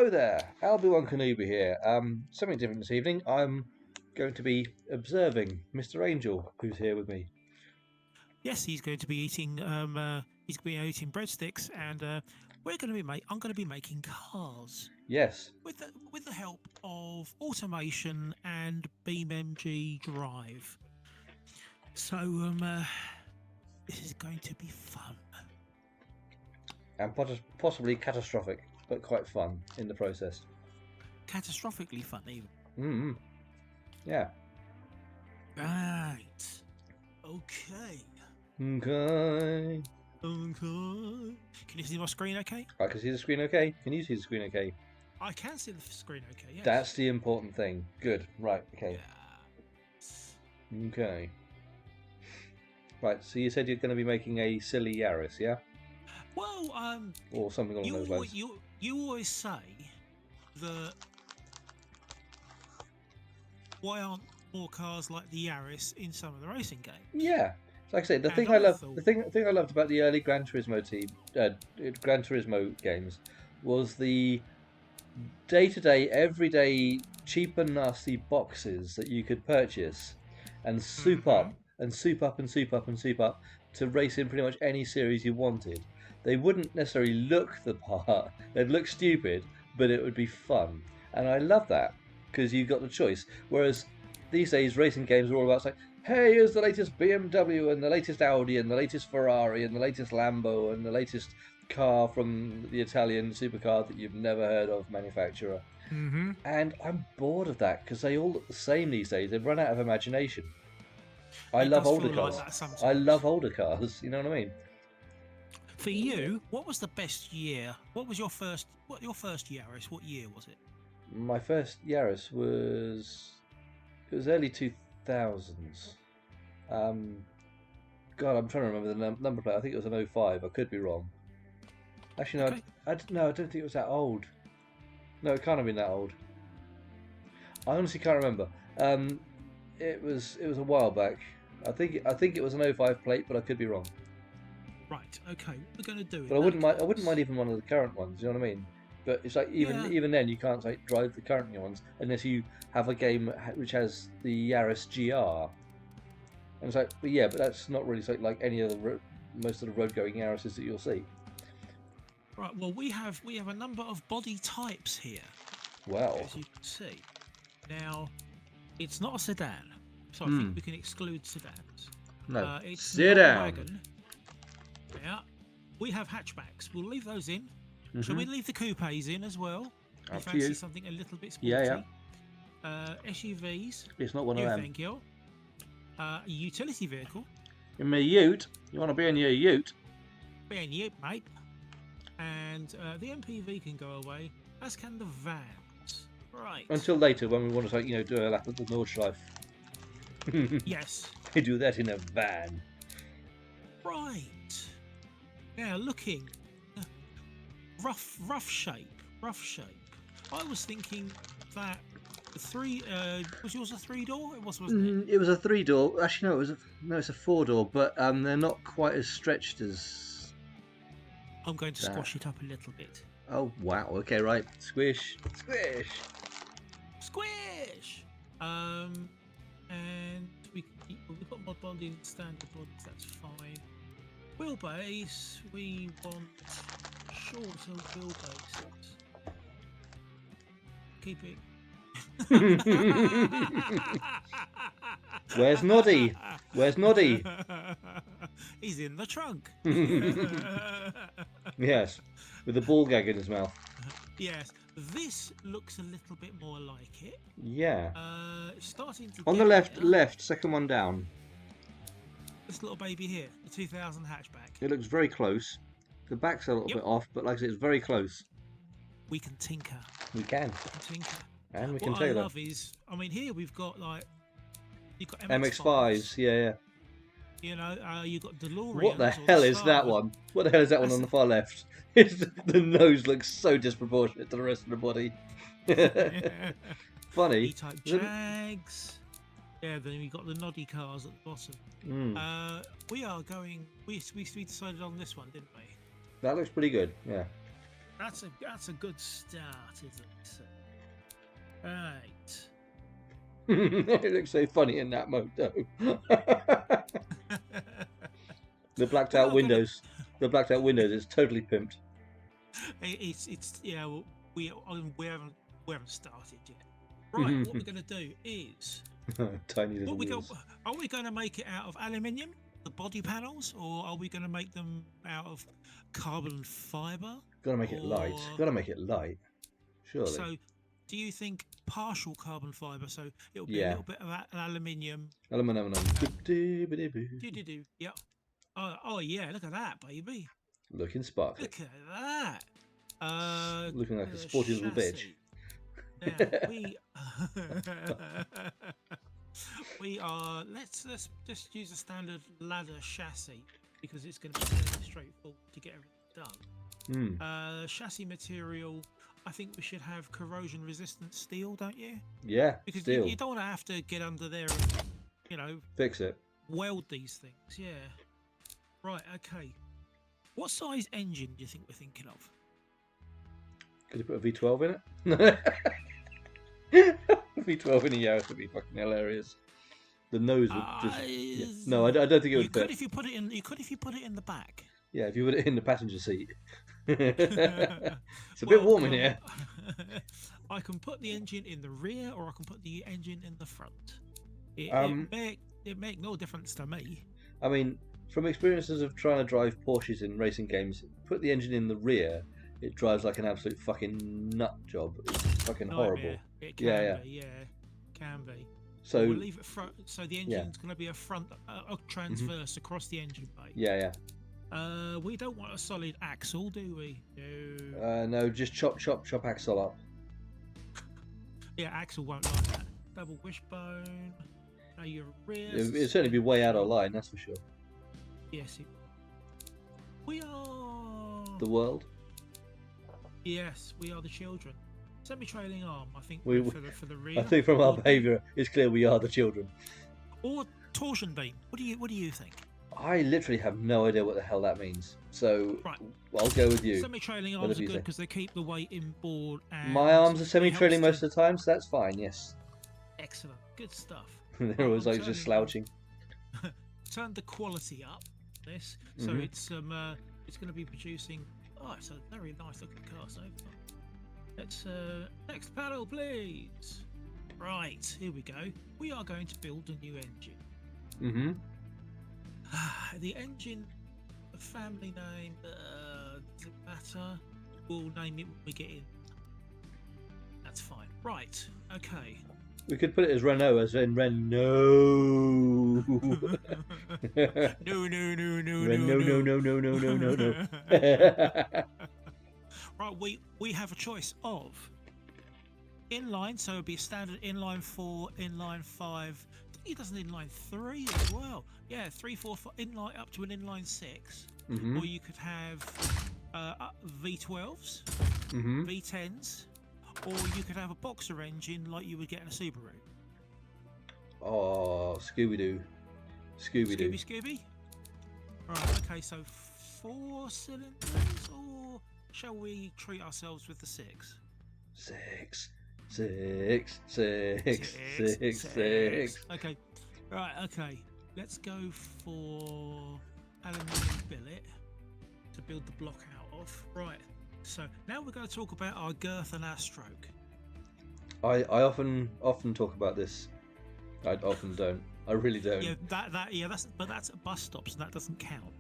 Hello there, Albie-Wan here. Something different this evening. I'm going to be observing Mr. Angel, who's here with me. Yes, he's going to be eating. He's going to be eating breadsticks, and I'm going to be making cars Yes. with the help of automation and BeamNG Drive. So this is going to be fun. And possibly catastrophic, but quite fun in the process. Catastrophically fun, even. Yeah. Right. Okay. Okay. Can you see my screen okay? I can see the screen okay. Can you see the screen okay? I can see the screen okay, yes. That's the important thing. Good. Right, okay. Yes. Okay. Right, so you said you're going to be making a silly Yaris, yeah? Well, or something along those lines. You always say that why aren't more cars like the Yaris in some of the racing games? Yeah, like I say, the thing I loved about the early Gran Turismo games was the day-to-day, everyday, cheap and nasty boxes that you could purchase and soup up and soup up and soup up and soup up to race in pretty much any series you wanted. They wouldn't necessarily look the part; they'd look stupid, but it would be fun, and I love that because you got the choice. Whereas these days, racing games are all about like, hey, here's the latest BMW and the latest Audi and the latest Ferrari and the latest Lambo and the latest car from the Italian supercar that you've never heard of manufacturer. And I'm bored of that because they all look the same these days. They've run out of imagination. I love older cars. I love older cars. You know what I mean? For you, what was the best year? What was your first Yaris? What year was it? My first Yaris was early 2000s. God, I'm trying to remember the number plate. I think it was an 05. I could be wrong. Actually, no, okay. I don't think it was that old. No, it can't have been that old. I honestly can't remember. It was a while back. I think it was an 05 plate, but I could be wrong. Right. Okay. We're going to do it. But I wouldn't mind even one of the current ones. You know what I mean? But it's like even then you can't like drive the current ones unless you have a game which has the Yaris GR. And it's like, but that's not really like any of the most of the road going Yarises that you'll see. Right. Well, we have a number of body types here. Wow. As you can see. Now, it's not a sedan, so I think we can exclude sedans. No. It's sedan. Not a wagon. Yeah. We have hatchbacks. We'll leave those in. Shall we leave the coupes in as well? Up to you. Something a little bit sporty. Yeah. SUVs. It's not one of them. Thank you. A utility vehicle. In my ute. You want to be in your ute? Be in ute, mate. And the MPV can go away, as can the vans. Right. Until later, when we want to, do a lap of the Nordschleife. Yes. We do that in a van. Right. Now, looking rough shape. I was thinking that the three was yours a 3-door? It was, wasn't it? It was a 3-door. Actually, no, it's a 4-door, but they're not quite as stretched as. I'm going to squash it up a little bit. Oh wow! Okay, right. Squish. And we've got mod bonding, standard bodies. That's fine. Wheelbase. We want shorter wheelbases. Keep it. Where's Noddy? He's in the trunk. Yes, with the ball gag in his mouth. Yes, this looks a little bit more like it. Yeah. Starting to on the left, second one down. This little baby here, the 2000 hatchback. It looks very close. The back's a little bit off, but like I said, it's very close. We can tinker. We can tinker. And we can tailor. What I love is, here we've got you've got MX-5s, yeah. You've got DeLorean. What the hell is that one? What the hell is that one on the far left? The nose looks so disproportionate to the rest of the body. Funny. E-type Jags. Yeah, then we've got the noddy cars at the bottom. We are going. We decided on this one, didn't we? That looks pretty good. Yeah. That's a good start, isn't it? Right. It looks so funny in that mode, though. The blacked We out are gonna. windows. The blacked out windows is totally pimped. It's yeah. We haven't started yet. Right. What we're gonna do is Tiny little what we go. wheels. Are we going to make it out of aluminium, the body panels, or are we going to make them out of carbon fiber? Gotta make it light. or- Gotta make it light. Surely. So, do you think partial carbon fiber? So it'll be a Yeah. little bit of aluminium. Aluminum. Do. Yeah. Oh yeah. Look at that, baby. Looking sparkly. Look at that. Looking like a sporty little bitch. Now we are. Let's just use a standard ladder chassis because it's going to be fairly straightforward to get everything done. Chassis material. I think we should have corrosion resistant steel, don't you? Yeah. Because Steel. you don't want to have to get under there and, Fix it. weld these things. Yeah. Right. Okay. What size engine do you think we're thinking of? Could you put a V12 in it? V12 in a Yaris would be fucking hilarious. The nose would just. Yeah. No, I don't think it would You could fit. if you put it in. You could if you put it in the back. Yeah, if you put it in the passenger seat. It's a bit warm in here. I can put the engine in the rear, or I can put the engine in the front. It make no difference to me. I mean, from experiences of trying to drive Porsches in racing games, put the engine in the rear, it drives like an absolute fucking nut job. It's fucking horrible. Nightmare. It can Yeah, be, yeah, can be. So We'll leave it front. So the engine's going to be a front transverse across the engine bay. yeah. We don't want a solid axle, do we? No. No, just chop axle up. Yeah, axle won't like that. Double wishbone. Now your rear. It'd certainly be way out of line, that's for sure. Yes. We are. The world. Yes, we are the children. Semi-trailing arm, I think, We- for the rear. I think from our Or- behaviour, it's clear we are the children. Or torsion beam. What do you think? I literally have no idea what the hell that means. So Right. I'll go with you. Semi-trailing arms Whatever are you good say. because they keep the weight inboard. And My arms are it semi-trailing helps most of the time, so that's fine. Yes. Excellent, good stuff. They're always like just slouching. Turn the quality up. This, so Mhm. it's going to be producing. Oh, it's a very nice looking car so far. Let's next panel, please. Right, here we go. We are going to build a new engine. Mm-hmm. The engine, the family name, does it matter? We'll name it when we get in. That's fine. Right, okay. We could put it as Renault, as in Renault. No. No. Right, we have a choice of inline, so it'd be a standard inline 4, inline 5. He does an inline 3 as well. Yeah, 3, 4, 5, inline up to an inline 6. Mm-hmm. Or you could have V12s, Mm-hmm. V10s, or you could have a boxer engine like you would get in a Subaru. Oh, Scooby-Doo. Scooby. Right, okay, so 4 cylinders, or shall we treat ourselves with the 6? Six. Okay, right, okay. Let's go for aluminium billet to build the block out of. Right, so now we're going to talk about our girth and our stroke. I often talk about this. I often don't. I really don't. Yeah, that's at bus stops, and that doesn't count.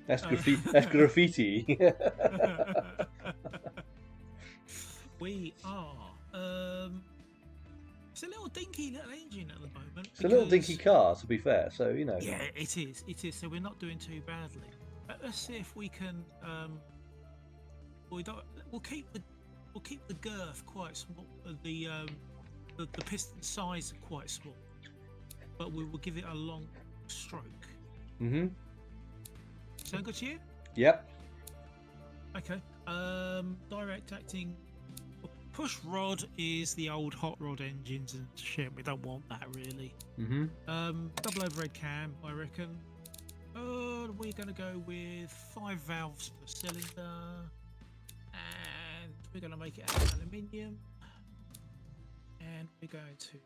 That's graffiti. That's graffiti. We are. It's a little dinky little engine at the moment. It's a little dinky car, to be fair. So you know. Yeah, it is. So we're not doing too badly. Let's see if we can. We'll keep the girth quite small. The piston size quite small, but we will give it a long stroke. Mhm. Sound good to you? Yep. Okay. Direct acting. Push rod is the old hot rod engines and shit. We don't want that really. Mhm. Double overhead cam, I reckon. We're going to go with 5 valves per cylinder. We're going to make it out of aluminium, and we're going to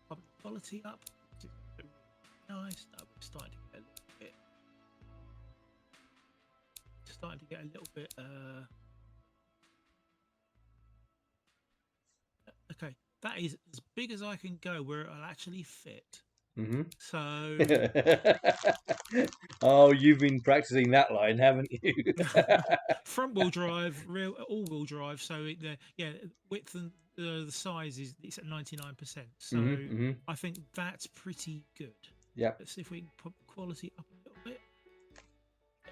pop the quality up. Nice. No, we're starting to get a little bit. Okay, that is as big as I can go where it'll actually fit. So. Oh, you've been practicing that line, haven't you? Front wheel drive, all wheel drive. So width and the size it's at 99%. So I think that's pretty good. Yeah. Let's see if we can put the quality up a little bit.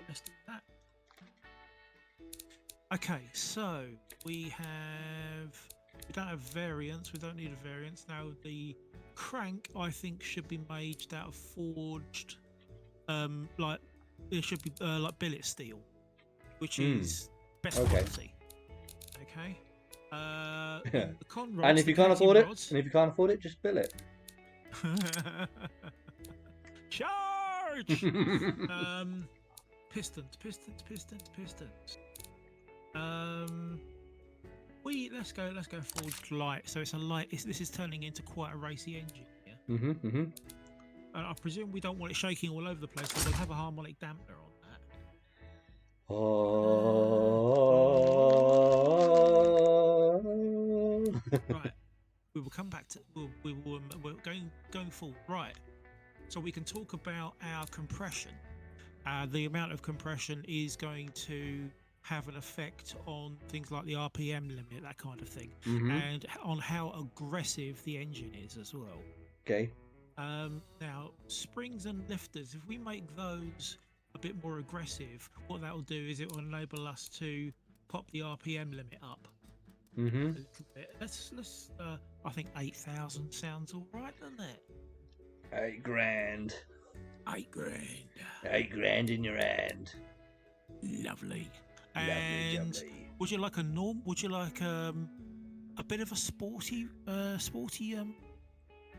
Let's do that. Okay, so we don't have variants. We don't need a variance now. The crank I think should be made out of forged, like it should be like billet steel, which is best quality. Okay. The conrods, and if you can't afford it, just bill it. Charge. Pistons. Let's go forged light. So it's a light. This is turning into quite a racy engine. Yeah. And I presume we don't want it shaking all over the place, so we'll have a harmonic dampener on that. Right. We will come back to. We're going forward. Right. So we can talk about our compression. The amount of compression is going to have an effect on things like the RPM limit, that kind of thing, and on how aggressive the engine is as well. Okay. Now, springs and lifters, if we make those a bit more aggressive, what that will do is it will enable us to pop the RPM limit up a little bit. Let's I think 8,000 sounds all right, doesn't it? $8,000. 8 grand. 8 grand in your hand. Lovely. And lovely. would you like a norm? Would you like a bit of a sporty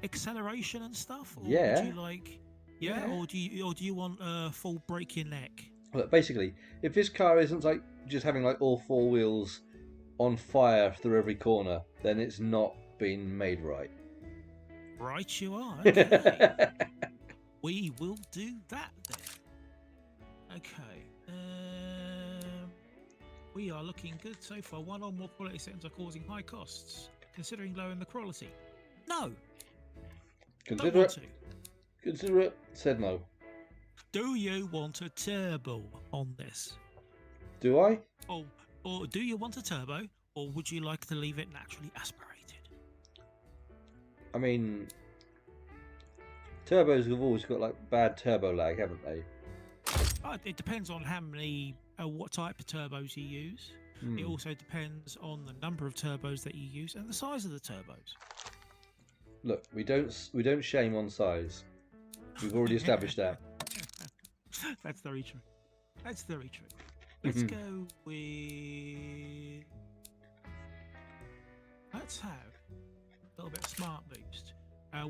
acceleration and stuff? Or Yeah. Would you like? Yeah. Or do you want a full break your neck? Look, basically, if this car isn't like just having like all 4 wheels on fire through every corner, then it's not been made right. Right, you are. Okay. We will do that then. Okay. We are looking good so far. One or more quality settings are causing high costs. Considering lowering the quality? No. Consider it. Consider it. Said no. Do you want a turbo on this? Do I? Or do you want a turbo, or would you like to leave it naturally aspirated? I mean, turbos have always got like bad turbo lag, haven't they? It depends on how many, what type of turbos you use. It also depends on the number of turbos that you use and the size of the turbos. Look, we don't shame on size. We've already established that. That's very true. That's very true. Let's go with. Let's have a little bit of smart boost.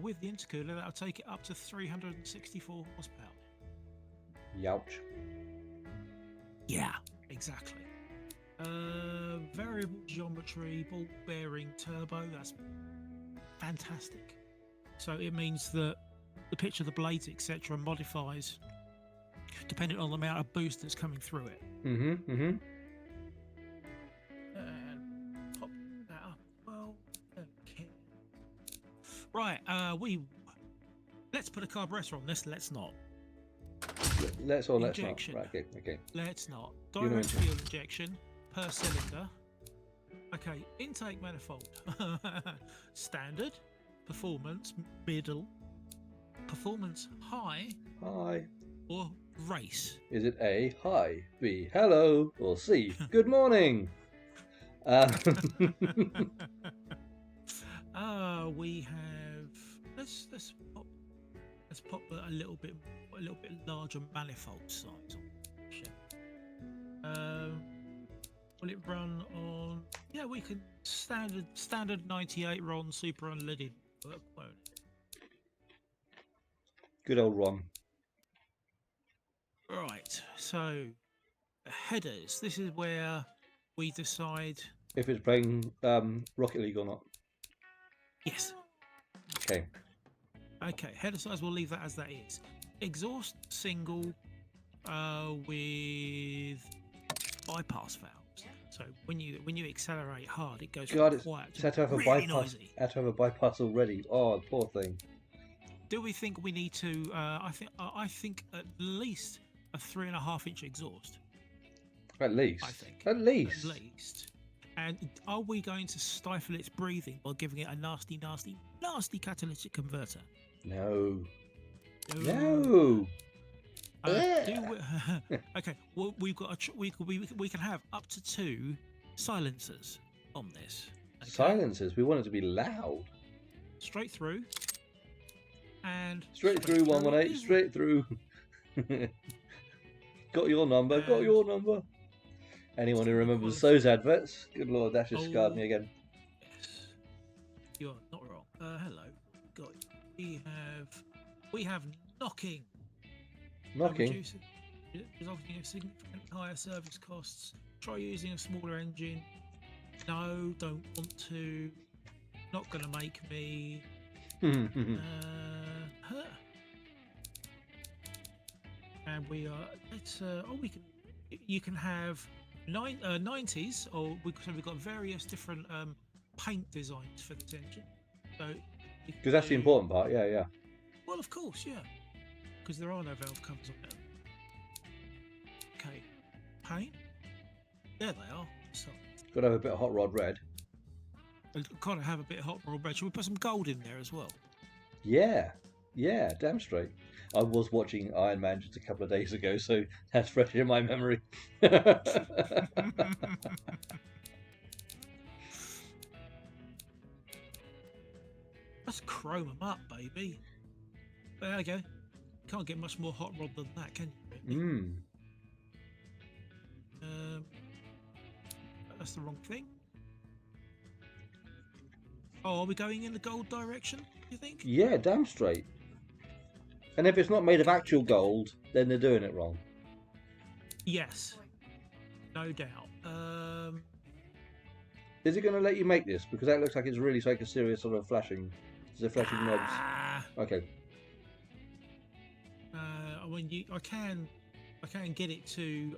With the intercooler, that'll take it up to 364 horsepower. Youch. Yeah, exactly. Variable geometry, ball bearing turbo, that's fantastic. So it means that the pitch of the blades, etc., modifies depending on the amount of boost that's coming through it. And pop that up. Well, okay. Right, let's put a carburetor on this. Let's not. Let's not. Injection. Right, okay. Let's not. Direct fuel injection per cylinder. Okay, intake manifold. Standard, performance, middle, performance high, or race. Is it A, hi, B, hello, or C, good morning? We have. Let's pop a little bit larger manifold size on. Will it run on? Yeah, we can standard 98 RON super unleaded. Good old Ron. Right, so headers. This is where we decide If it's playing Rocket League or not. Yes. Okay. Okay, header size, we'll leave that as that is. Exhaust single with bypass valves. So when you accelerate hard, it goes God, from quiet it's had to to have a really bypass. noisy. Had to have a bypass already. Oh, poor thing. Do we think we need to? I think at least a 3.5-inch exhaust. At least. I think. At least. At least. And are we going to stifle its breathing by giving it a nasty, nasty, nasty catalytic converter? No. No. Okay. Well, we've got we can have up to 2 silencers on this. Okay? Silencers. We want it to be loud. Straight through. And Straight through 118. Straight through. Got your number. Got your number. Anyone who remembers those adverts, good lord, that just scarred me again. Yes, you are not wrong. Hello, got we have knocking. Knocking. Resulting in significant higher service costs. Try using a smaller engine. No, don't want to. Not gonna make me. And we are. Let's. We can. You can have 90s, or we've got various different paint designs for this engine. So. Because that's the important part. Yeah, yeah. Well, of course, yeah. Because there are no valve covers on them. Okay, paint. There they are. So. Got to have a bit of hot rod red. Kind of have a bit of hot rod red. Should we put some gold in there as well? Yeah, yeah, damn straight. I was watching Iron Man just a couple of days ago, so that's fresh in my memory. Let's chrome them up, baby. There you go. Can't get much more hot rod than that, can you? Really? That's the wrong thing. Oh, are we going in the gold direction, you think? Yeah, damn straight. And if it's not made of actual gold, then they're doing it wrong. Yes, no doubt. Is it going to let you make this? Because that looks like it's really like a serious sort of flashing. Is it flashing knobs? Okay. I can get it to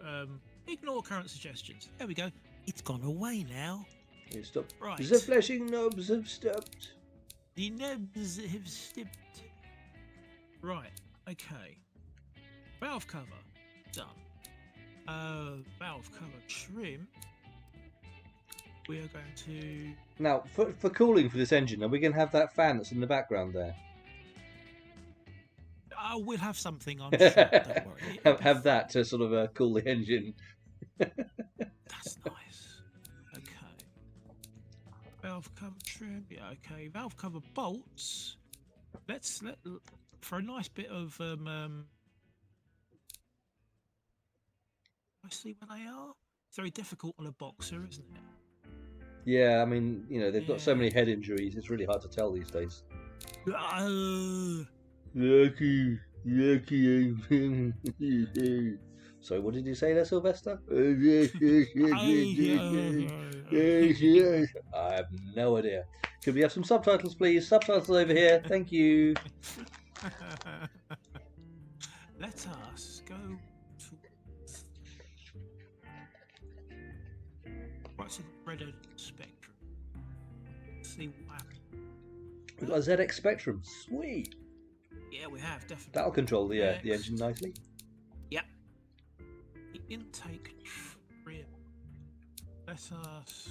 ignore current suggestions. There we go. It's gone away now. It stopped. Right. The flashing knobs have stopped. The knobs have stopped. Right. Okay. Valve cover done. Valve cover trim. We are going to. Now, for cooling for this engine, are we going to have that fan that's in the background there? We'll have something, I'm sure. Don't worry. have that to sort of cool the engine. That's nice. Okay. Valve cover trim. Yeah. Okay. Valve cover bolts. Let's for a nice bit of I see where they are. It's very difficult on a boxer, isn't it? Yeah, I mean, you know, they've got so many head injuries. It's really hard to tell these days. Lucky. So, what did you say there, Sylvester? I have no idea. Could we have some subtitles, please? Subtitles over here. Thank you. Let us go to what's the red spectrum. Let's see what happens. We've got a ZX Spectrum. Sweet. Yeah, we have definitely. That'll control the engine nicely. Yep. The intake trim. Let us.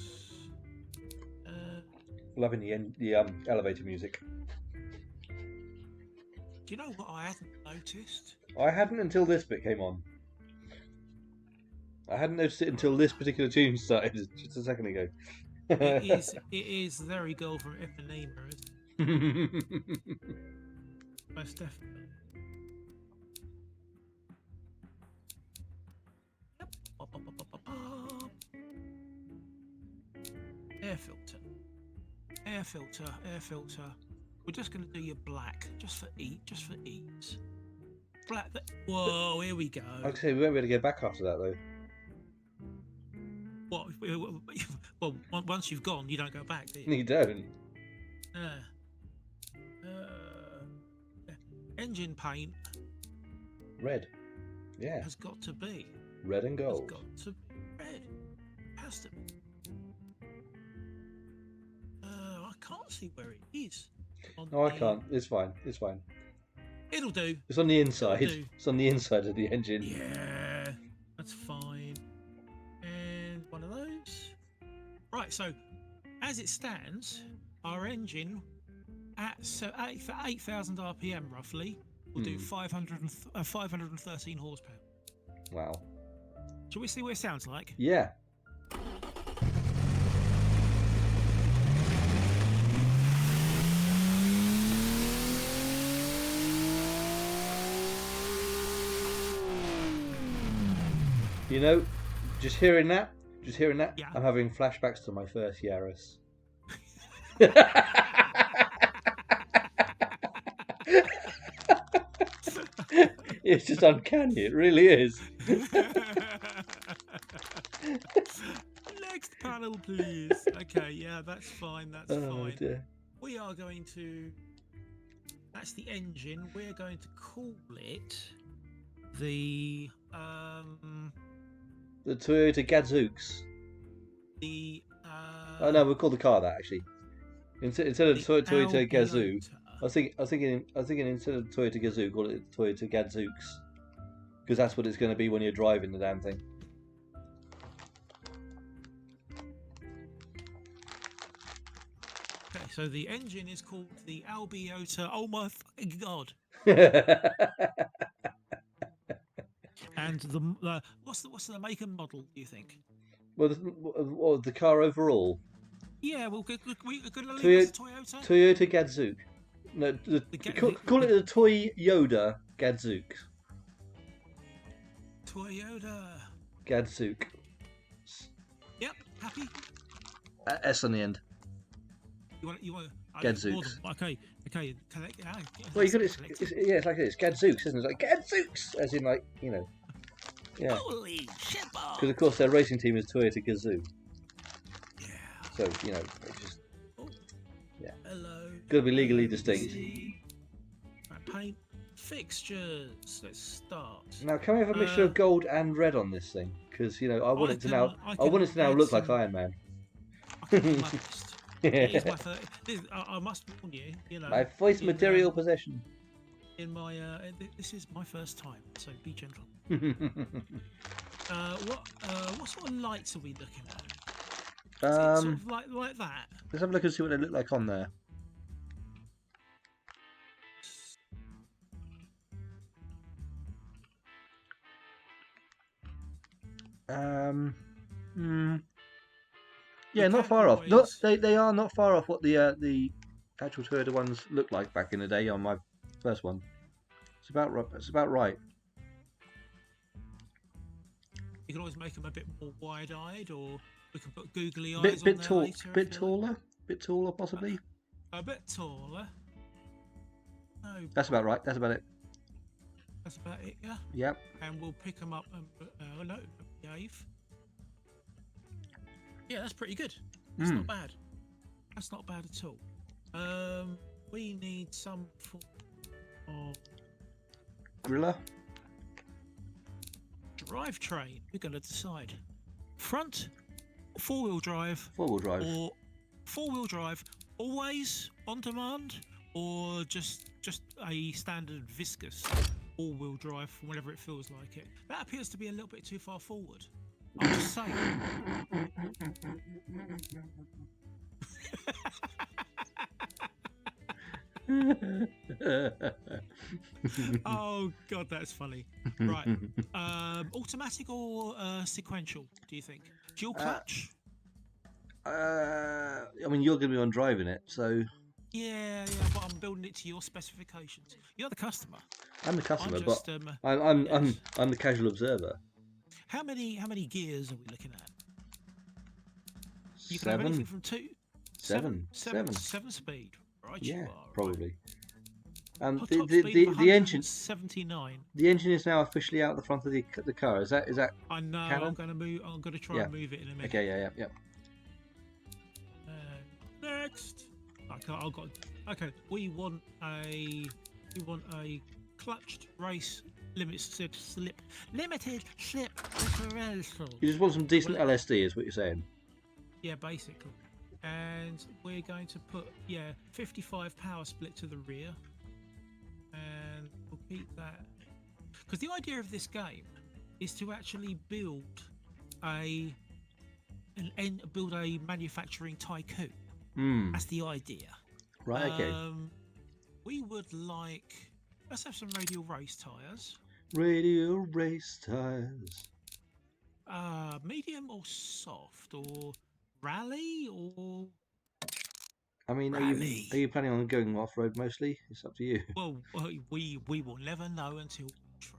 Loving the elevator music. Do you know what I hadn't noticed? I hadn't until this bit came on. I hadn't noticed it until this particular tune started just a second ago. It is very girl from Ipanema, isn't it? Most definitely. Air filter. We're just going to do your black, just for ease. Black. Whoa, here we go. Like I say, we won't be able to get back after that though. What? Well, once you've gone, you don't go back, do you? You don't. Engine paint. Red. Yeah. Has got to be. Red and gold. Has got to be red. Has to be. I can't see where it is. No, I can't. It's fine. It's fine. It'll do. It's on the inside. It's on the inside of the engine. Yeah, that's fine. And one of those. Right, so as it stands, our engine for 8,000 RPM roughly will do 513 horsepower. Wow. Shall we see what it sounds like? Yeah. You know, just hearing that, yeah. I'm having flashbacks to my first Yaris. It's just uncanny, it really is. Next panel, please. Okay, yeah, that's fine, that's fine. Dear. We are going to... That's the engine. We're going to call it the Toyota Gadzooks. Oh no, we'll call the car that actually. Instead of Toyota Gazoo, I was thinking instead of Toyota Gazoo, call it Toyota Gadzooks, because that's what it's going to be when you're driving the damn thing. Okay, so the engine is called the Albie-Wan. Oh my fucking god! And the what's the make and model? Do you think? Well, the car overall. Yeah, we're going to leave it as Toyota. Toyota Gadzook. No, call it the Toyota Gadzook. Toyota Gadzook. Yep, happy. S on the end. You want Gadzooks. Okay. Well, you got it. It's like this. Gadzooks, isn't it? It's like Gadzooks, as in like Yeah. Holy shit! Because of course their racing team is Toyota Gazoo. Yeah. So it's just. Yeah. Hello. Got to be legally distinct. Right, paint fixtures. Let's start. Now, can we have a mixture of gold and red on this thing? Because I want it to now look like Iron Man. I must warn you. My first material possession. In my this is my first time, so be gentle. What sort of lights are we looking at? Is it sort of like that? Let's have a look and see what they look like on there. Yeah, not far off. They are not far off what the actual Toyota ones looked like back in the day on my first one. It's about right. You can always make them a bit more wide-eyed, or we can put googly eyes on there later. Bit taller possibly. A bit taller. No. That's about right. That's about it. That's about it. Yeah. Yep. And we'll pick them up and behave. Yeah, that's pretty good. That's not bad. That's not bad at all. We need some form of Griller. Drivetrain. We're going to decide. Front, four-wheel drive. Four-wheel drive. Or four-wheel drive, always on demand, or just a standard viscous all-wheel drive whenever it feels like it. That appears to be a little bit too far forward. I'm just saying. Oh god, that's funny. Right, automatic or sequential? Do you think dual clutch? I mean, you're going to be on driving it, so. Yeah, but I'm building it to your specifications. You're the customer. I'm the customer, just, but I'm the casual observer. How many gears are we looking at? You can 7. have anything from 2. 7 speed. Right, yeah, you are. probably. The engine. 79. The engine is now officially out the front of the car. Is that? I know. canon? I'm going to try and move it in a minute. Okay. Yeah. Next. Okay, I've got. Okay, we want a clutched race limited slip differential. You just want some decent LSD, is what you're saying? Yeah, basically. And we're going to put 55 power split to the rear, and we'll keep that because the idea of this game is to actually build a manufacturing tycoon. That's the idea. Right. Okay. We would like. Let's have some radial race tires. Radial race tires. Medium or soft or rally or. I mean, rally. Are you planning on going off road mostly? It's up to you. Well, we will never know until we try.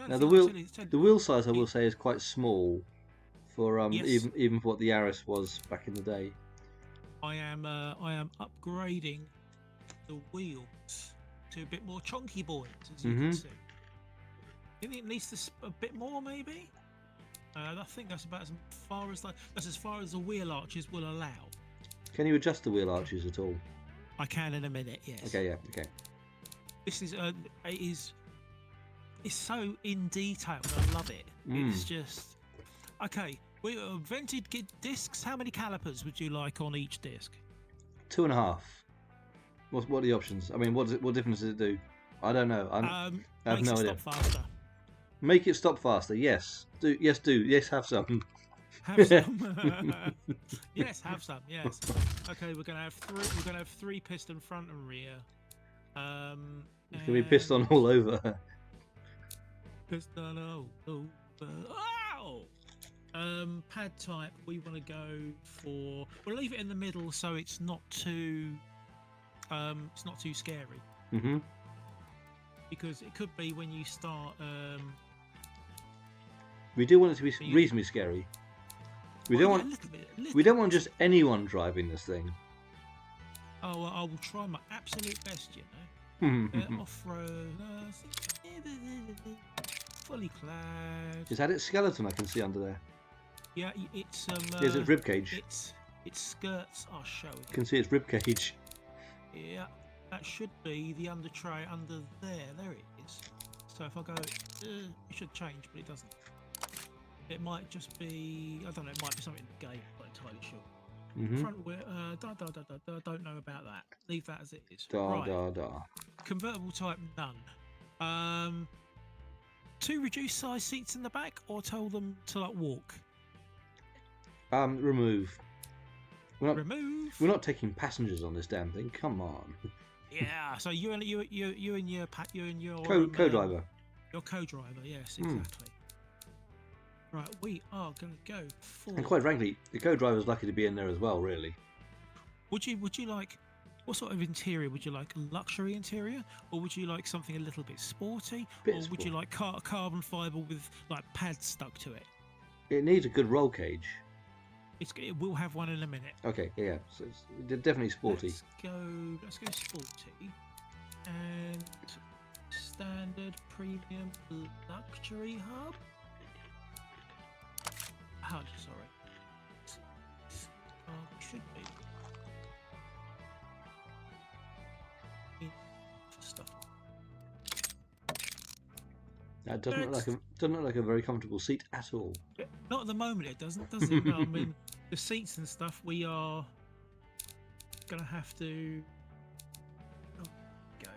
Now the wheel size I will say is quite small for yes. even for what the Yaris was back in the day. I am upgrading the wheels to a bit more chunky boys, as you can see. You think it needs a bit more, maybe? I think that's about as far as the wheel arches will allow. Can you adjust the wheel arches at all? I can in a minute. Yes. Okay. Yeah. Okay. This is it's so in detail. I love it. It's just okay. We vented discs. How many calipers would you like on each disc? 2.5. What are the options? I mean, what difference does it do? I don't know. I have no idea. Stop faster. Make it stop faster. Yes. Do. Yes. Have some. Have some. Yes. Have some. Yes. Okay. We're gonna have three piston front and rear. It's gonna be piston all over. Piston all over. Ow! Pad type. We want to go for. We'll leave it in the middle so it's not too. It's not too scary. Because it could be when you start. We do want it to be reasonably scary. We don't want just anyone driving this thing. Oh, well, I will try my absolute best, you know. Off-road, fully clad. Is that its skeleton I can see under there? Yeah, it's Is it rib cage? Its skirts are showing. You can see its rib cage. Yeah, that should be the under tray under there. There it is. So if I go, it should change, but it doesn't. It might just be, I don't know, it might be something in the game, I'm not entirely sure. Front wheel, don't know about that. Leave that as it is. Convertible type, none. 2 reduced size seats in the back, or tell them to like walk? Remove. Remove. We're not taking passengers on this damn thing. Come on. Yeah. So you and your co-driver. Your co-driver, yes, exactly. Right, we are going to go for. And quite frankly, the co-driver's lucky to be in there as well, really. Would you like? What sort of interior would you like? A luxury interior, or would you like something a little bit sporty, would you like carbon fibre with like pads stuck to it? It needs a good roll cage. It will have one in a minute. Okay, yeah, so it's definitely sporty. Let's go sporty and standard premium luxury hub. HUD, sorry. Should be. Stuff. That doesn't look like a very comfortable seat at all. Not at the moment, it doesn't, does it? I mean, the seats and stuff, we are gonna have to go.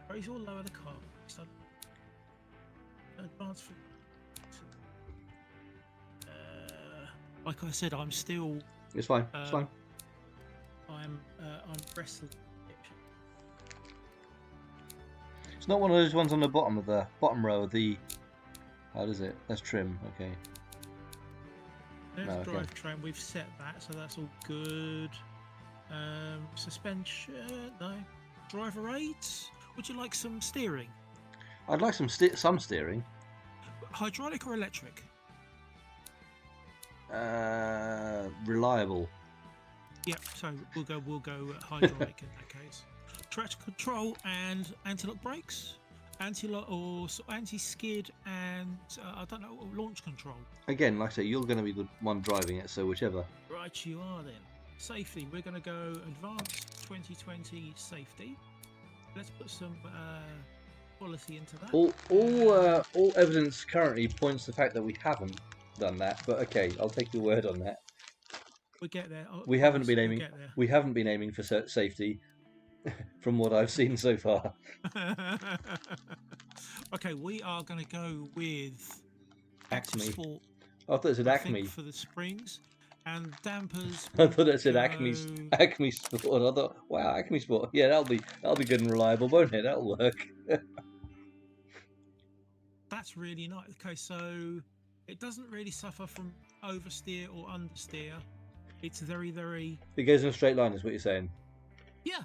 Raise or lower the car. So, advance for. Like I said, I'm still. It's fine. It's fine. I'm wrestling. It's not one of those ones on the bottom row of the. How does it? That's trim. Okay. There's drivetrain. We've set that, so that's all good. Suspension. No. Driver aids. Would you like some steering? I'd like some steering. Hydraulic or electric? Reliable. Yep. So we'll go hydraulic in that case. Traction control and anti-lock brakes. Anti-lock or anti-skid and I don't know, launch control. Again, like I say, you're going to be the one driving it, so whichever. Right, you are then. Safety. We're going to go advanced 2020 safety. Let's put some quality into that. All evidence currently points to the fact that we haven't done that. But okay, I'll take your word on that. We get there. We haven't been aiming. We haven't been aiming for safety, from what I've seen so far. Okay, we are going to go with Acme. Sport, I thought it said Acme for the springs and dampers. I thought it said Acme Sport. I thought, wow, Acme Sport. Yeah, that'll be good and reliable, won't it? That'll work. That's really nice. Okay, so it doesn't really suffer from oversteer or understeer. It's very, very... It goes in a straight line, is what you're saying? Yeah.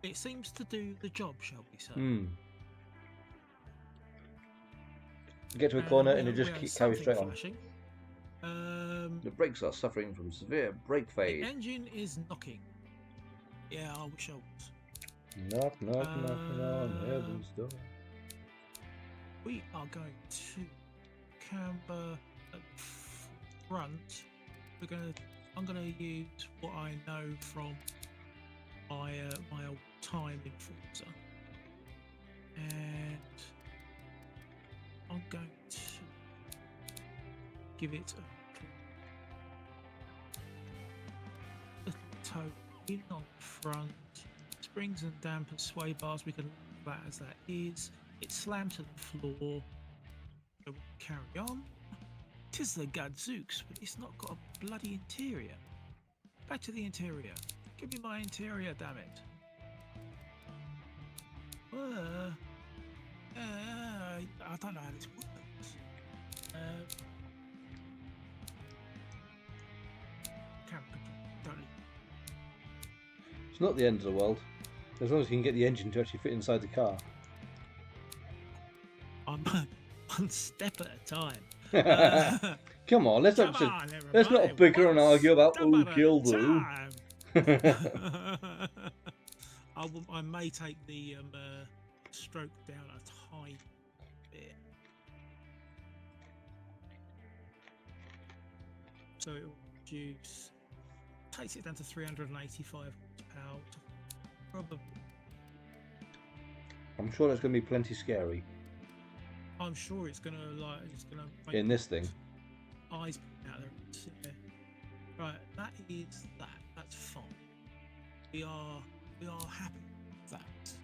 It seems to do the job, shall we say. Get to a corner and it just carries straight flashing. on. The brakes are suffering from severe brake fade. The engine is knocking. Yeah, I wish I was. Knock, knocking on heaven's door. We are going to camber at front. I'm gonna use what I know from my old time in Forza, and I'm going to give it a little toe in on the front. Springs and dampers, sway bars. We can leave that as that is. It's slammed to the floor. So we carry on. 'Tis the Gadzooks, but it's not got a bloody interior. Back to the interior. Give me my interior, damn it. I don't know how this works. It's not the end of the world, as long as you can get the engine to actually fit inside the car. I'm one step at a time. Come on, let's not bicker and argue about who killed who. I may take the stroke down a tiny bit, so it will reduce. Takes it down to 385 horsepower. Probably. I'm sure that's going to be plenty scary. I'm sure it's gonna make in this thing. Eyes out there. Yeah. Right, that is that. That's fine. We are happy with that.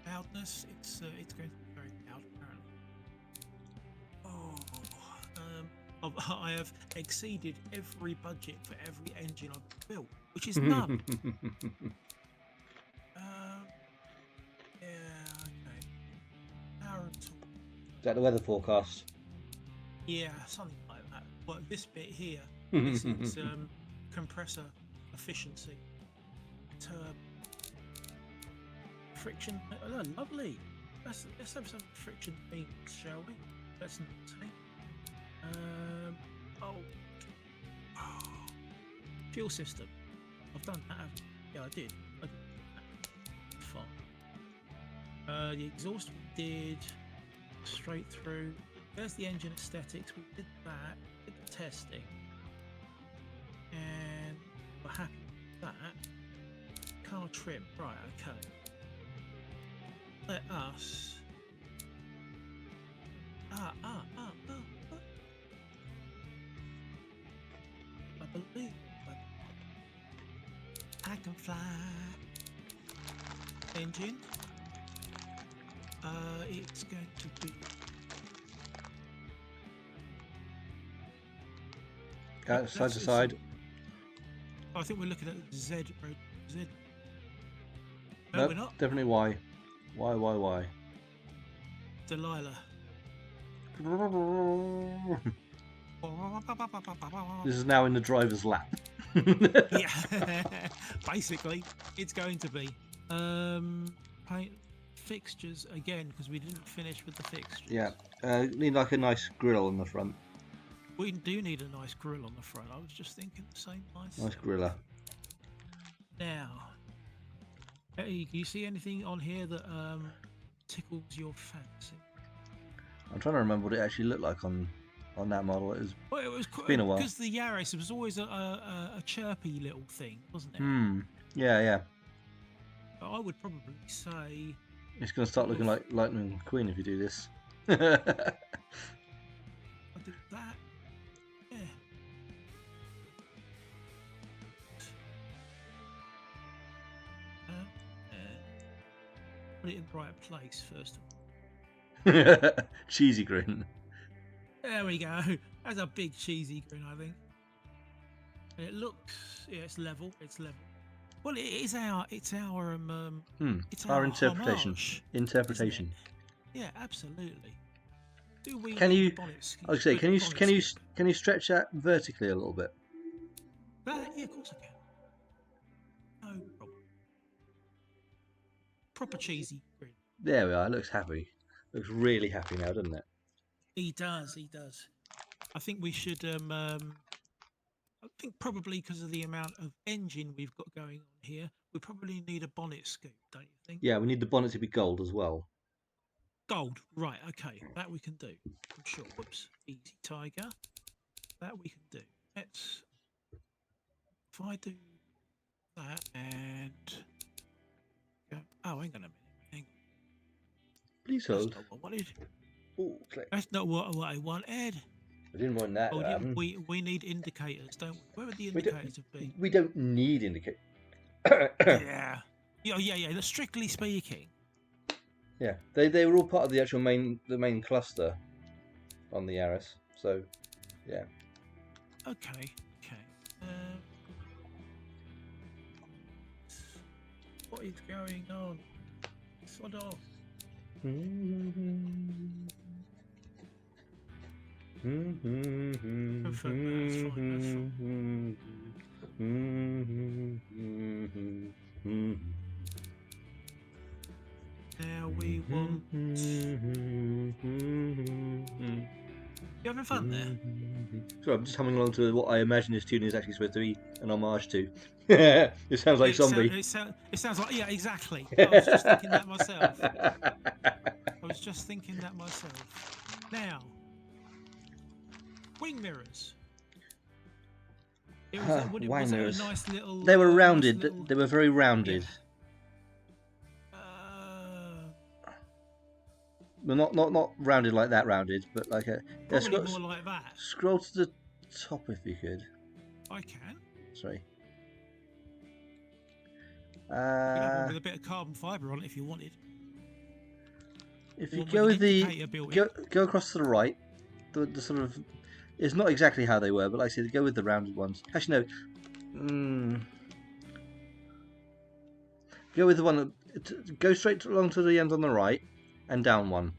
Loudness. It's going to be very loud apparently. I have exceeded every budget for every engine I've built, which is none. Is that the weather forecast? Yeah, something like that. But this bit here, this is compressor efficiency. Friction. Oh, lovely. Let's have some friction beans, shall we? That's not fuel system. I've done that. Yeah, I did. Fine. The exhaust we did. Straight through. There's the engine aesthetics. We did that. Did the testing, and we're happy with that. Car trim, right? Okay. Let us. I believe I can fly. Engine. It's going to be side to side. I think we're looking at Z. Z. No, nope, we're not. Definitely Y. Why? Delilah. This is now in the driver's lap. Yeah, basically, it's going to be. Paint fixtures again because we didn't finish with the fixtures. Yeah, need like a nice grill on the front. We do need a nice grill on the front. I was just thinking the same. Nice griller. Now, Hey, do you see anything on here that tickles your fancy? I'm trying to remember what it actually looked like on that model. Well, it was been a while. because the Yaris, it was always a chirpy little thing, wasn't it? Yeah, yeah. But I would probably say It's going to start looking like Lightning McQueen if you do this. I do that. Yeah. Put it in the right place first of all. Cheesy grin. There we go. That's a big cheesy grin, I think. And it looks, yeah, it's level. It's level. Well, it's our interpretation. Homage, interpretation. Yeah, absolutely. Do we? Can you? I was say, can you stretch that vertically a little bit? Yeah, of course I can. No problem. Proper cheesy grin. There we are. It looks happy. Looks really happy now, doesn't it? He does. He does. I think we should. I think probably because of the amount of engine we've got going on here, we probably need a bonnet scoop, don't you think? Yeah, we need the bonnet to be gold as well. Gold, right? Okay, that we can do. I'm sure. Whoops, easy tiger. That we can do. Let's. If I do that and go. Oh, hang on a minute. Hang on. Please hold. That's not what I wanted. Ooh, That's not what I wanted. I didn't want that. Oh, we need indicators, don't we? Where would the indicators have been? We don't need indicators. Yeah. Yeah. Strictly speaking. Yeah, they were all part of the actual main cluster on the Yaris. So, yeah. Okay. What is going on? Sod off. That's fine. Now we want. You having fun there? So I'm just humming along to what I imagine this tune is actually supposed to be an homage to. It sounds like Zombie. It sounds like, yeah, exactly. I was just thinking that myself. Now, wing mirrors. Wing mirrors. A nice little, they were rounded. Nice little... They were very rounded. Yeah. Well, not rounded like that, rounded, but like a. Probably more like that. Scroll to the top if you could. I can. Sorry. You could have one with a bit of carbon fibre on it if you wanted. If you go with go across to the right, the sort of, it's not exactly how they were, but like I said, go with the rounded ones. Actually, no. Go with the one that go straight along to the end on the right, and down one.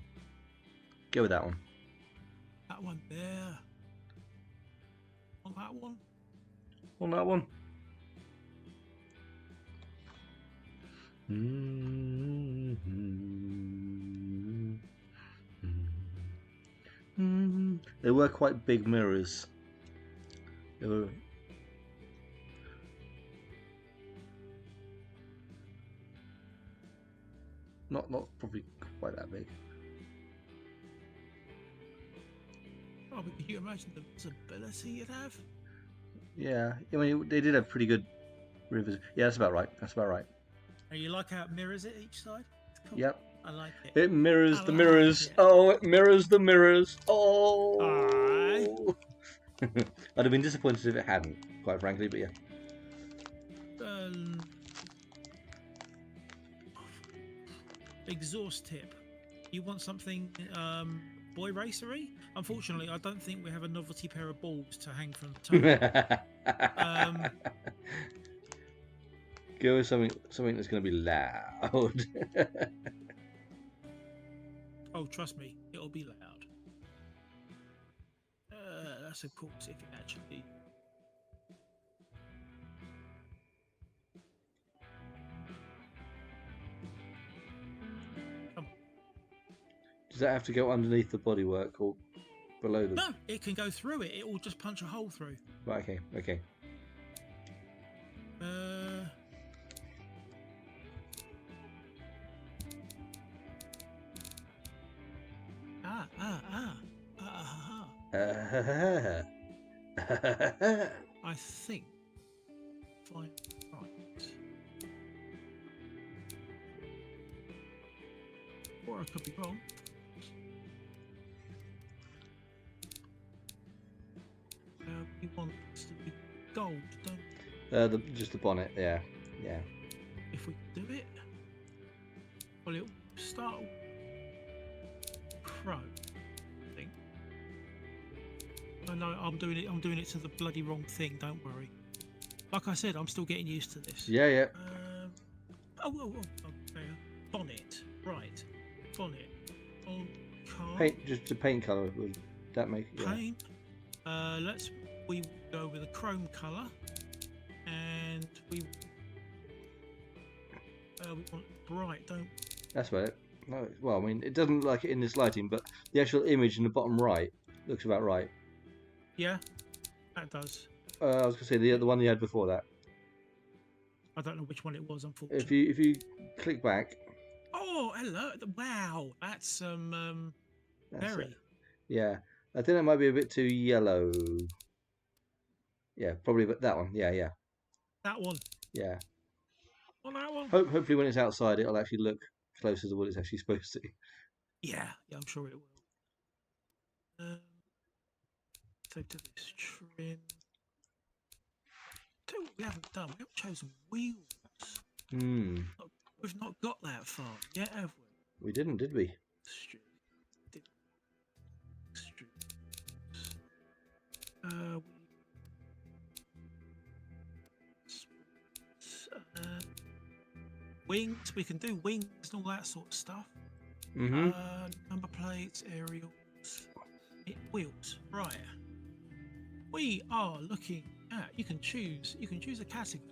Go with that one. That one there. On that one. On that one. They were quite big mirrors. They were. Not probably quite that big. Oh, but can you imagine the visibility you'd have? Yeah, I mean they did have pretty good rivers. Yeah, that's about right. And you like how it mirrors it each side? It's cool. Yep. I like it. It mirrors the mirrors. Oh, it mirrors the mirrors. Oh. I'd have been disappointed if it hadn't, quite frankly, but yeah. Exhaust tip. You want something boy racery? Unfortunately, I don't think we have a novelty pair of balls to hang from the top. Go with something that's going to be loud. Oh, trust me, it'll be loud. That's of course if it actually. Does that have to go underneath the bodywork or below them? No, it can go through it. It will just punch a hole through. Right. Okay. I think. Fine. Right. Or I could be wrong. We want this to be gold, don't we? Just the bonnet, yeah. If we do it, well, it'll start chrome, I think. I know I'm doing it to the bloody wrong thing. Don't worry. Like I said, I'm still getting used to this. Yeah. Okay. Bonnet, right? Bonnet. On car. Paint, just a paint colour. Would that make it? Paint. We go with a chrome colour, and we want bright, don't we? That's about it. No, well, I mean, it doesn't like it in this lighting, but the actual image in the bottom right looks about right. Yeah, that does. I was gonna say the one you had before that. I don't know which one it was, unfortunately. If you click back. Oh, hello! Wow, that's very. It. Yeah, I think that might be a bit too yellow. Yeah, probably, but that one. Yeah. That one. Yeah. On that one. Hopefully, when it's outside, it'll actually look closer to what it's actually supposed to. Yeah, I'm sure it will. So to this trim. Tell you what we haven't done. We haven't chosen wheels. We've not got that far yet, have we? We didn't, did we? Wings, we can do wings and all that sort of stuff. Number plates, aerials, wheels. Right. We are looking at. You can choose a category.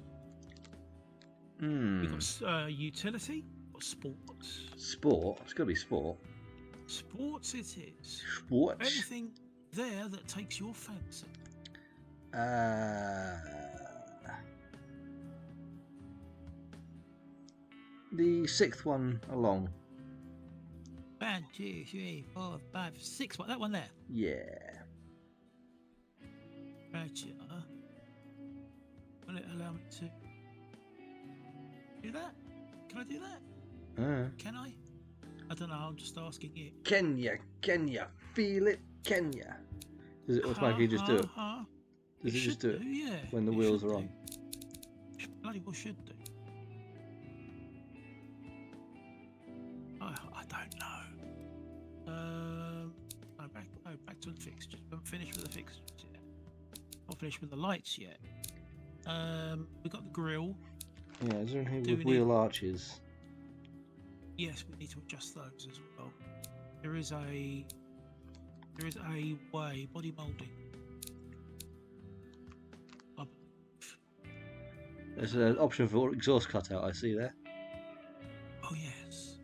We've got utility or sports. Sport. It's got to be sport. Sports it is. Sports. Anything there that takes your fancy. The sixth one along. 1, 2, 3, 4, 5, 6. What, that one there? Yeah. Gotcha. Will it allow me to do that? Can I do that? Can I? I don't know. I'm just asking you. Can ya feel it? Can ya? Does it automatically just do it? Does it just do it? Yeah. When the wheels are on. Bloody well should do. I don't know. Back to the fixtures. We haven't finished with the fixtures yet. Not finished with the lights yet. We've got the grille. Yeah, is there anything with wheel arches? Yes, we need to adjust those as well. There is a way body moulding. There's an option for exhaust cutout. I see there. Oh yes.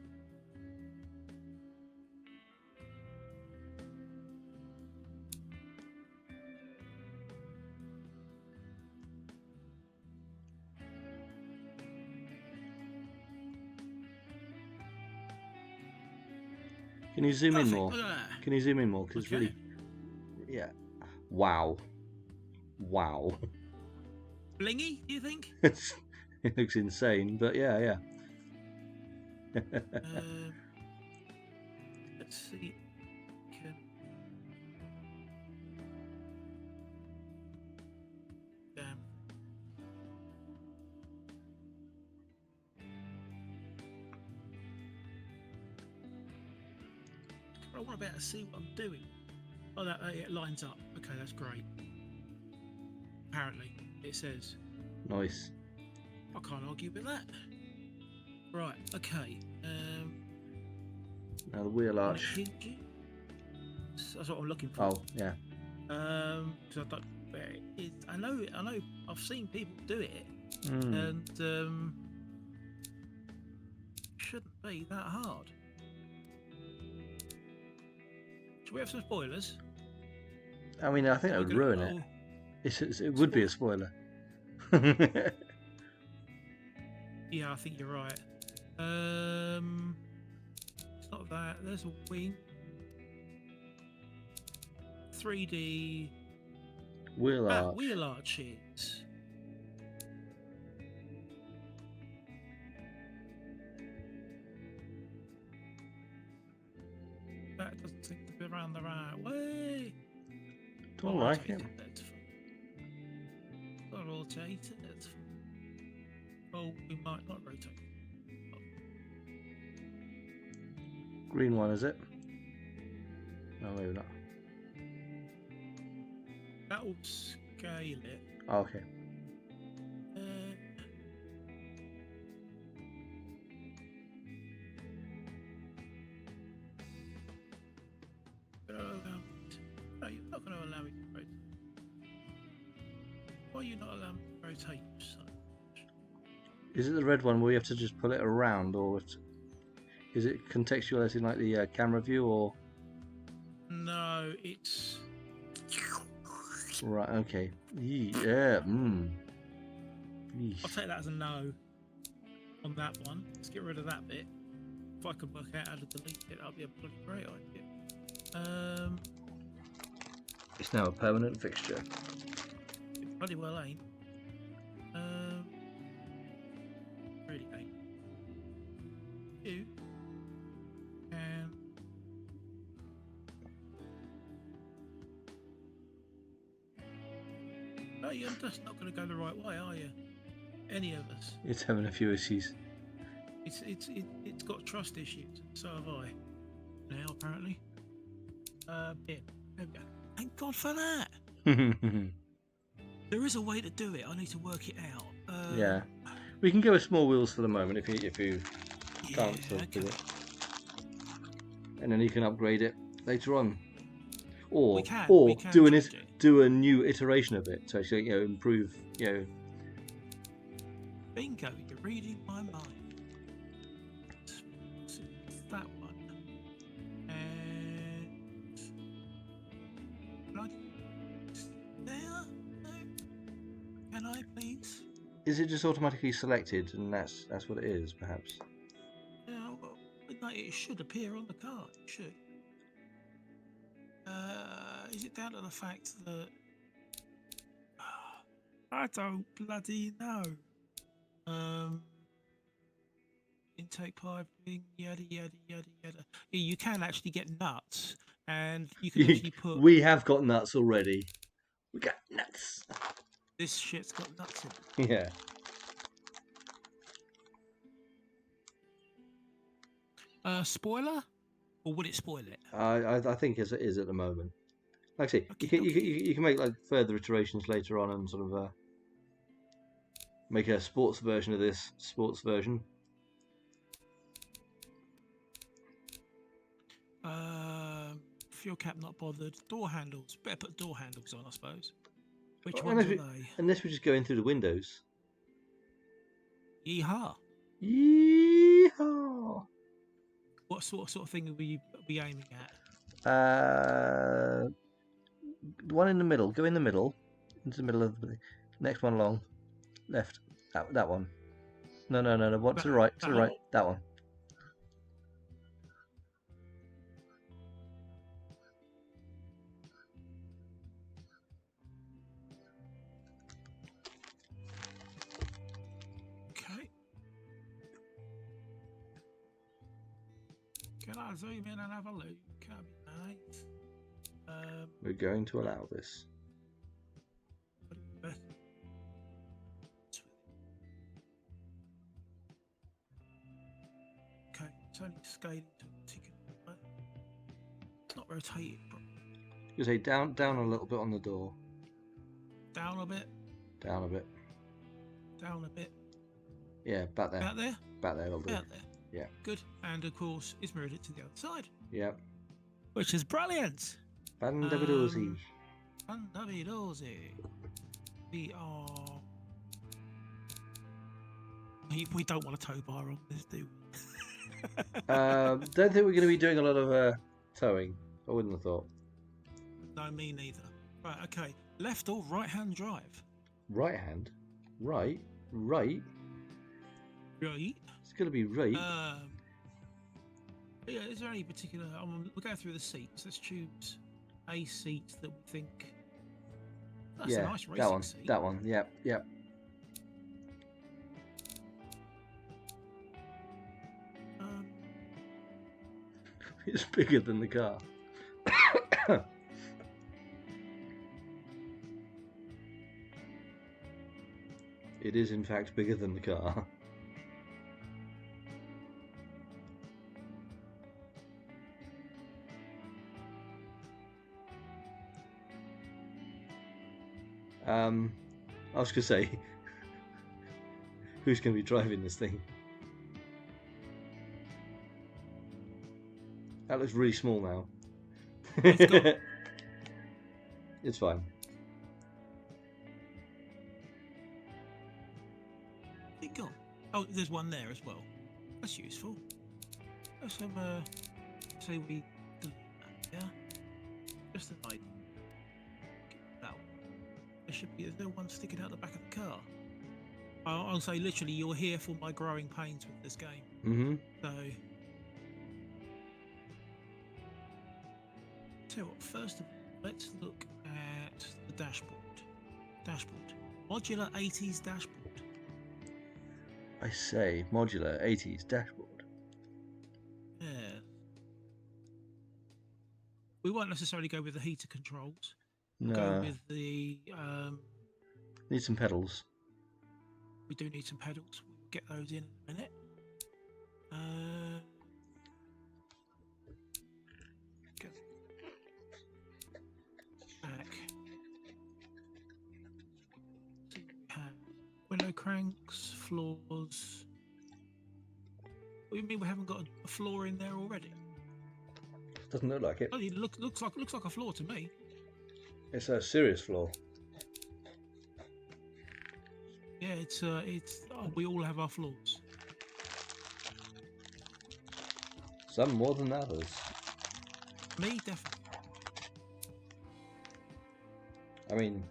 Can you zoom in more? Can you zoom in more? Because really, yeah. Wow. Blingy, do you think? It looks insane, but yeah. Let's see. Damn. I want to be able to see what I'm doing. Oh, it lines up. Okay, that's great. Apparently, it says. Nice. I can't argue with that. Right, okay. Now the wheel arch. That's what I'm looking for. Oh, yeah. Because I don't. I know. I've seen people do it, and shouldn't be that hard. Should we have some spoilers? I mean, I think that would ruin it. It would be a spoiler. Yeah, I think you're right. It's not that. There's a wing. 3D Wheel arch. wheel arches. That doesn't seem to be around the right way. Don't like it. That's fine. I'll rotate it. That's fine. Oh, we might not rotate. Green one, is it? No, maybe not. That will scale it. Oh, okay. No, you're not going to allow me to rotate. Why are you not allowing me to rotate so much? Is it the red one where you have to just pull it around, or is it contextualizing like the camera view, or? No, it's. Right. Okay. Yeah. I'll take that as a no on that one. Let's get rid of that bit. If I can work out how to delete it, that'll be a bloody great idea. It's now a permanent fixture. It bloody well ain't. Really ain't. You can. No, you're just not going to go the right way, are you? Any of us. It's having a few issues. It's got trust issues. So have I. Now apparently. Yeah. There we go. Thank God for that. There is a way to do it. I need to work it out. Yeah. We can go with small wheels for the moment if you can't sort of do it. And then you can upgrade it later on. Or we can do a new iteration of it to actually improve Bingo, you're reading my mind. That one. And there? No. Can I please? Is it just automatically selected and that's what it is, perhaps? Yeah, well, it should appear on the card. It should. Is it down to the fact that I don't bloody know? Intake piping, yada yada yada yada. Yeah, you can actually get nuts, and you can actually put. We have got nuts already. We got nuts. This shit's got nuts in it. Yeah. Spoiler, or would it spoil it? I think as it is at the moment. Like I say, Okay, you can make like further iterations later on and sort of make a sports version of this sports version. Fuel cap not bothered. Door handles. Better put door handles on, I suppose. Which ones are they? Unless we just go in through the windows. Yeehaw! Yeehaw! What sort of thing are we aiming at? The one in the middle. Go in the middle. Into the middle of the next one along. Left. That one. No. One to the right. To the right. That one. Okay. Can I zoom in and have a look? That'd be nice. We're going to allow this. Okay, it's only scaling to a particular point. It's not rotated properly. You say down a little bit on the door. Down a bit. Down a bit. Down a bit. Yeah, back there. Back there? Back there, it'll do. Back there. Yeah. Good. And of course, it's mirrored it to the other side. Yeah. Which is brilliant. Bandabidozi. Bandabidozi. We are. We don't want a tow bar on this, do we? Don't think we're going to be doing a lot of towing. I wouldn't have thought. No, me neither. Right, okay. Left or right hand drive? Right hand? Right? Right. It's going to be right. Yeah, is there any particular... we'll go through the seats. Let's choose a seat that we think that's Yeah, a nice racing seat. That one. Yep, yep. It's bigger than the car. It is in fact bigger than the car. I was going to say, who's going to be driving this thing? That looks really small now. It's fine. It gone. Oh, there's one there as well. That's useful. Let's have say we delete that, yeah? Just an idea. That one. There's no one sticking out the back of the car. I'll say literally, you're here for my growing pains with this game. Mm-hmm. So, tell you what, first of all, let's look at the dashboard. Modular 80s dashboard. I say, modular 80s dashboard. Yeah. We won't necessarily go with the heater controls. No. Go with the. Need some pedals. We do need some pedals. We'll get those in a minute. Get back. So we have window cranks, floors. What do you mean we haven't got a floor in there already? Doesn't look like it. Oh, it looks like a floor to me. It's a serious floor. Yeah, it's we all have our flaws. Some more than others. Me, definitely. I mean,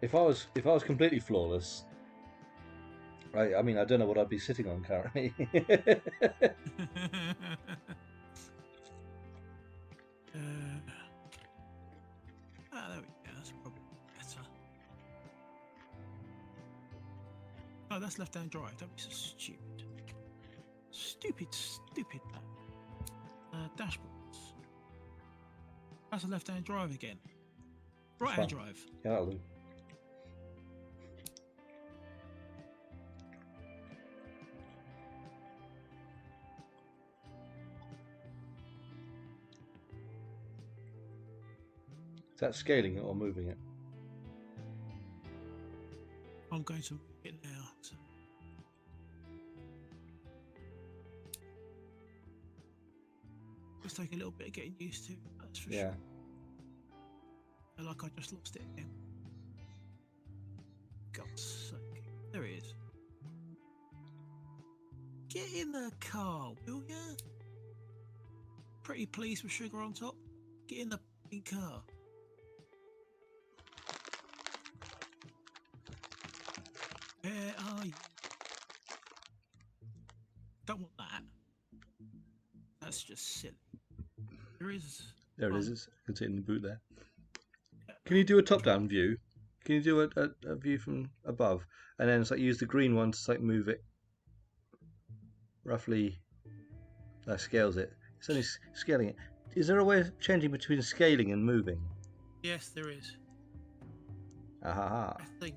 if I was completely flawless, I mean, I don't know what I'd be sitting on currently. There we go. That's probably better. Oh, that's left-hand drive. Don't be so stupid. Stupid man. Dashboards. That's a left-hand drive again. Right-hand drive. Yeah, that'll do. Is that scaling it or moving it? I'm going to move it now. So. It's take a little bit of getting used to. That's for sure. I like I just lost it again. God's sake. There he is. Get in the car, will ya? Pretty pleased with sugar on top. Get in the car. Where are you? Don't want that. That's just silly. There it is. I can see it in the boot there. Can you do a top-down view? Can you do a view from above, and then it's like use the green one to like move it roughly? That scales it. It's only scaling it. Is there a way of changing between scaling and moving? Yes, there is. Aha. I think.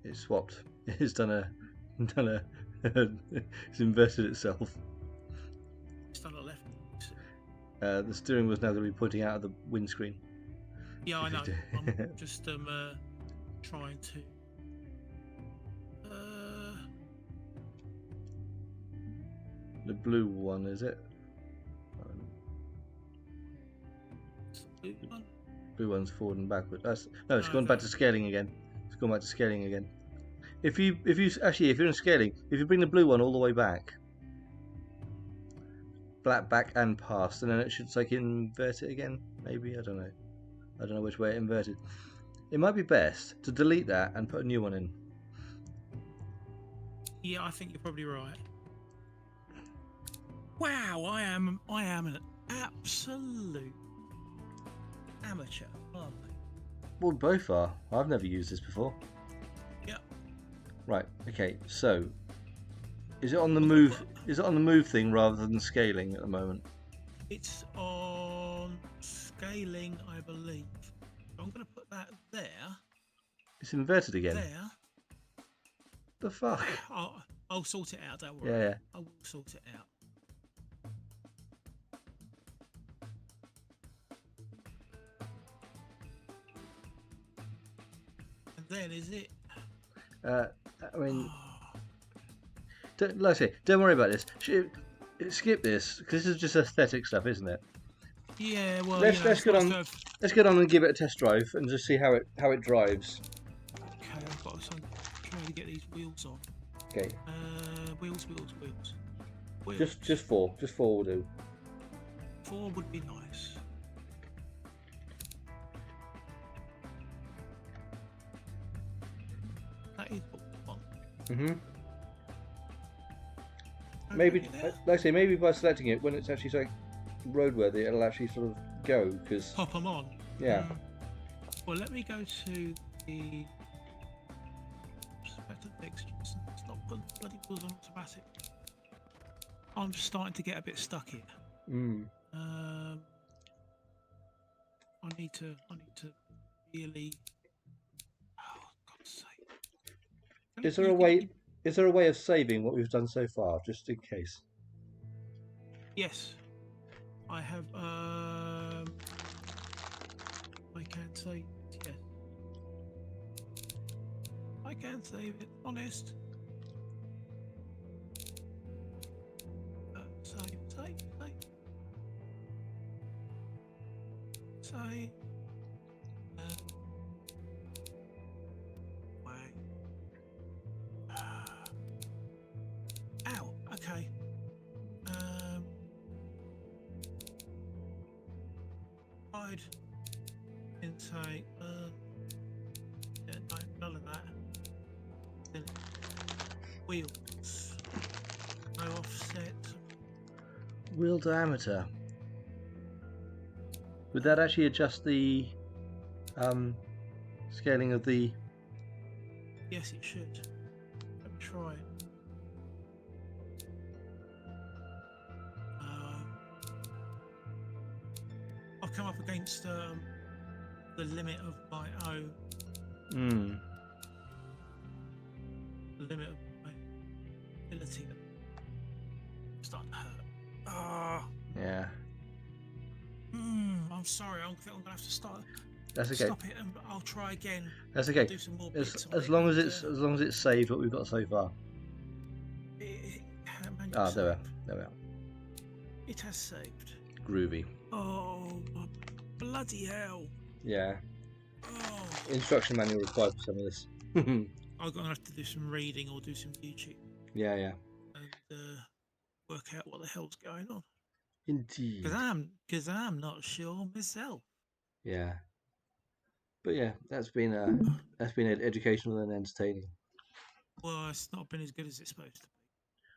It's swapped. It's it's inverted itself. It's done a left. The steering wheel's now going to be pointing out of the windscreen. Yeah, I know. I'm just trying to. The blue one, is it? Blue one? Blue one's forward and backward. It's gone back to scaling again. It's gone back to scaling again. If you're in scaling, if you bring the blue one all the way back, back and past, and then it should like invert it again. Maybe, I don't know which way it inverted. It might be best to delete that and put a new one in. Yeah, I think you're probably right. Wow, I am an absolute amateur, aren't I? Well, both are. I've never used this before. Yep. Right. Okay. So, is it on the move? Is it on the move thing rather than scaling at the moment? It's on scaling, I believe. I'm going to put that there. It's inverted again. There. The fuck? I'll sort it out. Don't worry. Yeah. I will sort it out. And then is it? I mean, like I say, don't worry about this. Skip this because this is just aesthetic stuff, isn't it? Yeah. Well, let's get on. Let's get on and give it a test drive and just see how it drives. Okay, I've got to try to get these wheels on. Okay. Wheels. Just four. Just four will do. 4 would be nice. That is what we want. Mhm. Maybe, like I say, maybe by selecting it when it's actually like roadworthy, it'll actually sort of go because. Pop them on. Yeah. Well, let me go to the selected fixtures. It's not putting bloody wheels on automatic. I'm starting to get a bit stuck here. I need to really. Oh, God's sake! Is there a way? Is there a way of saving what we've done so far, just in case? Yes, I have. I can save it. Yes, I can save it. Honest. Save. Wait. Ow. Okay. Hide. Intake. Yeah, no, none of that. Then wheels. No offset. Wheel diameter. Would that actually adjust the scaling of the? Yes, it should. Let me try it. I've come up against the limit of my own. The limit of my ability. It's starting to hurt. Yeah. I'm sorry. I'm gonna have to start. That's okay. Stop it, and I'll try again. That's okay. Do some more bits As long as it's saved what we've got so far. There we are. It has saved. Groovy. Oh, bloody hell! Yeah. Oh. Instruction manual required for some of this. I'm gonna have to do some reading or do some YouTube. Yeah. And work out what the hell's going on. Indeed. Because I'm not sure myself. Yeah. But yeah, that's been educational and entertaining. Well, it's not been as good as it's supposed to be.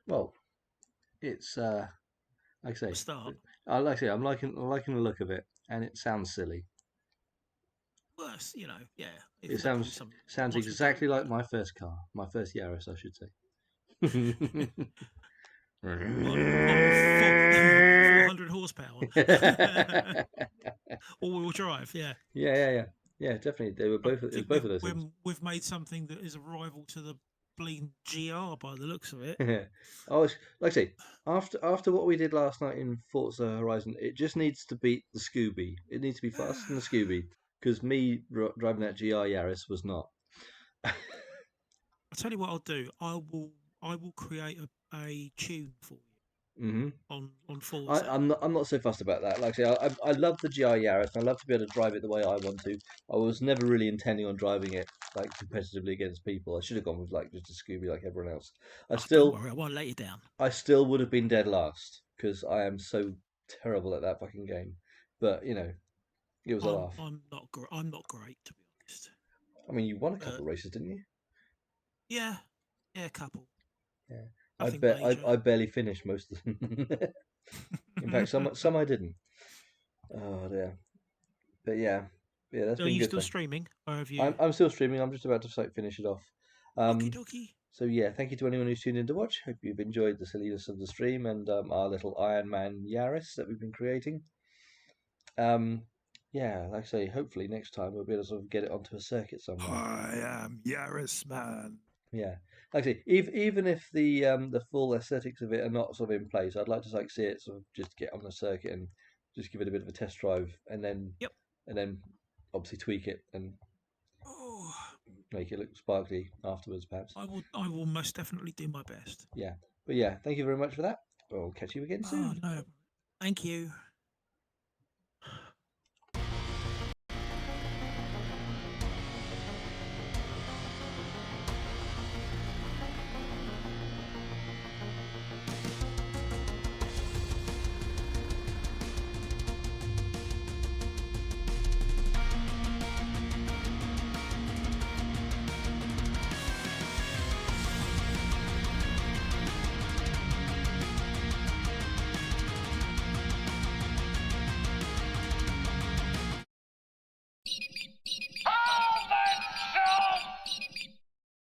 Well, it's like I say. Start. Like I say, I'm liking the look of it, and it sounds silly. Well, yeah. It sounds exactly like my first car, my first Yaris, I should say. 400 horsepower. All-wheel drive, yeah. Yeah, definitely. They were both of those things. We've made something that is a rival to the bleeding GR by the looks of it. Oh, like I say, after what we did last night in Forza Horizon, it just needs to beat the Scooby. It needs to be faster than the Scooby, because me driving that GR Yaris was not. I'll tell you what I'll do. I will create a tune for you. On Forza. I'm not so fussed about that. Like I say, I love the GR Yaris, and I love to be able to drive it the way I want to. I was never really intending on driving it like competitively against people. I should have gone with like just a Scooby like everyone else. Don't worry, I won't let you down. I still would have been dead last because I am so terrible at that fucking game. But it was a laugh. I'm not great, to be honest. I mean, you won a couple of races, didn't you? Yeah, a couple. Yeah. I barely finished most of them. In fact, some I didn't. Oh dear. But yeah, that's Are been you good still fun. streaming, or have you? I'm still streaming. I'm just about to finish it off. Okie dokie. So yeah, thank you to anyone who's tuned in to watch. Hope you've enjoyed the silliness of the stream and our little Iron Man Yaris that we've been creating. Yeah, like I say, hopefully next time we'll be able to sort of get it onto a circuit somewhere. I am Yaris Man. Yeah, like I say, even if the full aesthetics of it are not sort of in place, I'd like to like see it sort of just get on the circuit and just give it a bit of a test drive, and then Yep. Obviously tweak it and Oh, make it look sparkly afterwards, perhaps. I will most definitely do my best. Yeah, but yeah, thank you very much for that. We'll catch you again soon. Oh no, thank you.